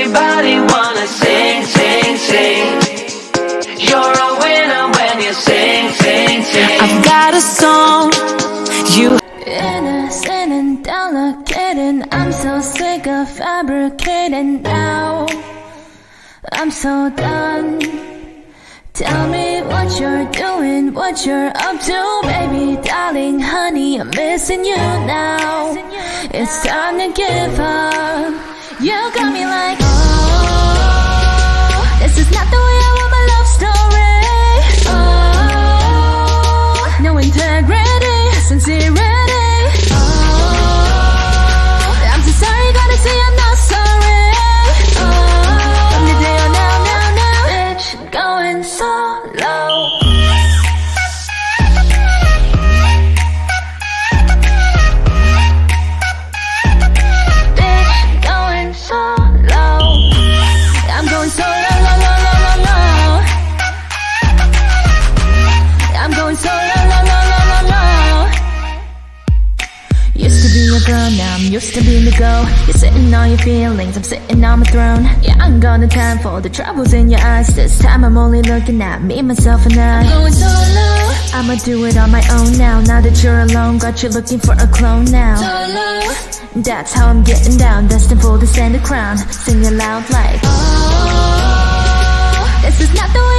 Everybody wanna sing, sing, sing. You're a winner when you sing, sing, sing. I've got a song, you innocent and delicate, I'm so sick of fabricating now. I'm so done. Tell me what you're doing, what you're up to, baby, darling, honey, I'm missing you now. It's time to give up. You got me like, oh, this is not the way I want my love story. Oh, no integrity, sincerity. Oh, I'm so sorry, gotta say I'm not sorry. Oh, from the day on now, bitch, going solo. I'm going so low, low, low, low, low, low. I'm going so low, low, low, low, low, low. Used to be a girl, now I'm used to being the girl. You're sitting on your feelings, I'm sitting on my throne. Yeah, I ain't got no time for the troubles in your eyes. This time I'm only looking at me, myself and I. I'm going so low. I'ma do it on my own now. Now that you're alone, got you looking for a clone now. So low. That's how I'm getting down, destined for the standard crown. Sing it loud like, oh, this is not the way